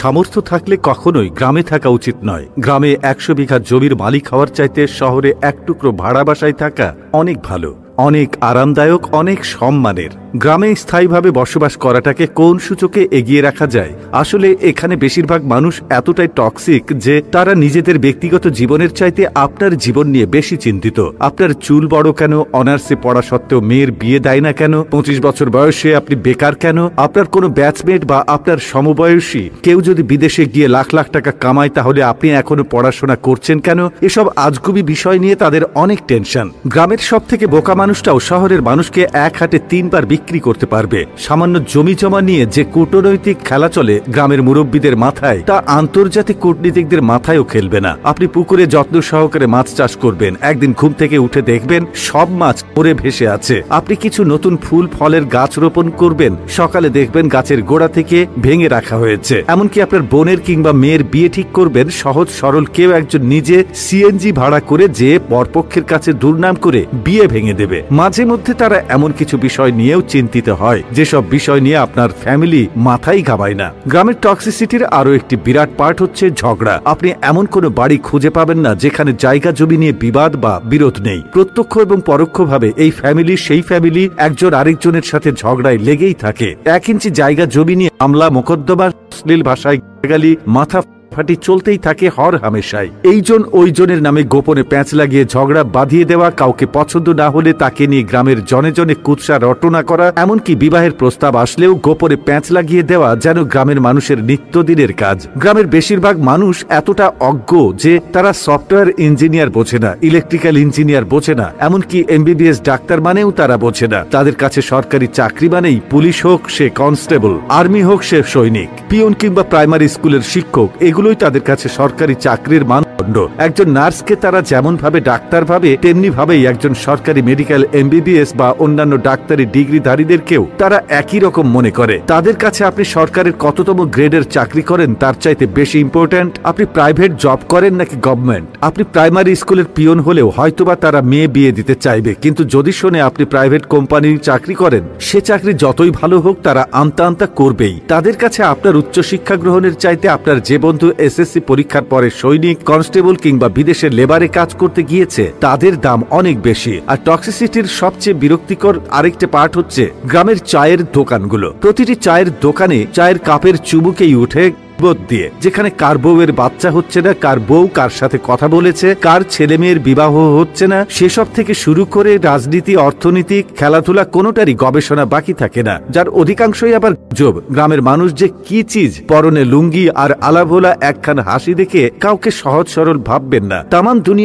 সামর্থ্য থাকলে কখনোই গ্রামে থাকা উচিত নয়। গ্রামে 100 বিঘা জমির মালিক হওয়ার চাইতে শহরে এক টুকরো ভাড়া বাসায় থাকা অনেক ভালো, অনেক আরামদায়ক, অনেক সম্মানের। গ্রামে স্থায়ীভাবে বসবাস করাটাকে কোন সূচকে এগিয়ে রাখা যায়? আসলে এখানে বেশিরভাগ মানুষ এতটাই টক্সিক যে তারা নিজেদের ব্যক্তিগত জীবনের চাইতে আপনার জীবন নিয়ে বেশি চিন্তিত। আপনার চুল বড় কেন, অনার্সে পড়া সত্ত্বেও মেয়ের বিয়ে দেয় না কেন, 25 বছর বয়সে আপনি বেকার কেন, আপনার কোনো ব্যাচমেট বা আপনার সমবয়সী কেউ যদি বিদেশে গিয়ে লাখ লাখ টাকা কামায় তাহলে আপনি এখনো পড়াশোনা করছেন কেন, এসব আজগুবি বিষয় নিয়ে তাদের অনেক টেনশন। গ্রামের সব থেকে বোকা মানুষটাও শহরের মানুষকে এক হাতে 3 বার বিক্রি করতে পারবে। সামান্য জমি জমা নিয়ে যে কূটনৈতিক খেলা চলে গ্রামের মুরব্বীদের মাথায়, তা আন্তর্জাতিক কূটনীতিকদের মাথায়ও খেলবে না। আপনি পুকুরে যত্ন সহকারে মাছ চাষ করবেন, একদিন ঘুম থেকে উঠে দেখবেন সব মাছ মরে ভেসে আছে। আপনি কিছু নতুন ফুল ফলের গাছ রোপণ করবেন, সকালে দেখবেন গাছের গোড়া থেকে ভেঙে রাখা হয়েছে। এমনকি আপনার বোনের কিংবা মেয়ের বিয়ে ঠিক করবেন, সহজ সরল কেউ একজন নিজে সিএনজি ভাড়া করে যে বরপক্ষের কাছে দুর্নাম করে বিয়ে ভেঙে দেবে। মাঝে মধ্যে তারা এমন কিছু বিষয় নিয়েও চিন্তিত হয় যেসব বিষয় নিয়ে আপনার ফ্যামিলি মাথায় ঘামায় না। গ্রামের টক্সিসিটির আরো একটি বিরাট পার্ট হচ্ছে ঝগড়া। আপনি এমন কোনো বাড়ি খুঁজে পাবেন না যেখানে জায়গা জমি নিয়ে বিবাদ বা বিরোধ নেই। প্রত্যক্ষ এবং পরোক্ষভাবে এই ফ্যামিলি সেই ফ্যামিলি একজন আরেকজনের সাথে ঝগড়ায় লেগেই থাকে। 1 ইঞ্চি জায়গা জমি নিয়ে মামলা মোকদ্দমা, অশ্লীল ভাষায় গালি, মাথা ফাটি চলতেই থাকে হর হামেশাই। এইজন ওইজনের নামে গোপনে প্যাঁচ লাগিয়ে ঝগড়া বাঁধিয়ে দেওয়া, কাউকে পছন্দ না হলে তাকে নিয়ে গ্রামের জনে জনে কুৎসা রটনা করা, এমনকি বিবাহের প্রস্তাব আসলেও গোপনে প্যাঁচ লাগিয়ে দেওয়া যেন গ্রামের মানুষের নিত্যদিনের কাজ। গ্রামের বেশিরভাগ মানুষ এতটা অজ্ঞ যে তারা সফটওয়্যার ইঞ্জিনিয়ার বোঝে না, ইলেকট্রিক্যাল ইঞ্জিনিয়ার বোঝে না, এমনকি এমবিবিএস ডাক্তার মানেও তারা বোঝে না। তাদের কাছে সরকারি চাকরি মানেই পুলিশ হোক সে কনস্টেবল, আর্মি হোক সে সৈনিক, পিয়ন কিংবা প্রাইমারি স্কুলের শিক্ষক, এগুলোই তাদের কাছে সরকারি চাকরির মানদণ্ড। একজন নার্সকে তারা যেমন ভাবে ডাক্তার ভাবে, তেমনি ভাবেই একজন সরকারি মেডিকেল এমবিবিএস বা অন্যান্য ডাক্তারি ডিগ্রিধারীদেরকেও তারা একই রকম মনে করে। তাদের কাছে আপনি সরকারের কততম গ্রেডের চাকরি করেন তার চাইতে বেশি ইম্পর্ট্যান্ট আপনি প্রাইভেট জব করেন নাকি গভর্নমেন্ট। আপনি প্রাইমারি স্কুলের পিয়ন হলেও হয়তোবা তারা মেয়ে বিয়ে দিতে চাইবে, কিন্তু যদি শোনে আপনি প্রাইভেট কোম্পানির চাকরি করেন, সে চাকরি যতই ভালো হোক তারা আমতা আমতা করবেই। তাদের কাছে আপনার উচ্চশিক্ষা গ্রহণের চাইতে আপনার যে বন্ধু এসএসসি পরীক্ষার পরে সৈনিক, কনস্টেবল কিংবা বিদেশের লেবারে কাজ করতে গিয়েছে তাদের দাম অনেক বেশি। আর টক্সিসিটির সবচেয়ে বিরক্তিকর আরেকটা পার্ট হচ্ছে গ্রামের চায়ের দোকানগুলো। প্রতিটি চায়ের দোকানে চায়ের কাপের চুমুকেই উঠে দিয়ে, যেখানে কার বউয়ের বাচ্চা হচ্ছে না, কার বউ কার সাথে কথা বলেছে, কার ছেলে মেয়ের বিবাহ হচ্ছে না, সেসব থেকে শুরু করে রাজনীতি, অর্থনীতি, খেলাধুলা কোনোটারই গবেষণা বাকি থাকে না, যার অধিকাংশই আবার গুজব। গ্রামের মানুষ যে কি চিজ, পরনে লুঙ্গি আর আলাভোলা একখান হাসি দেখে কাউকে সহজ সরল ভাববেন না। তামাম দুনিয়া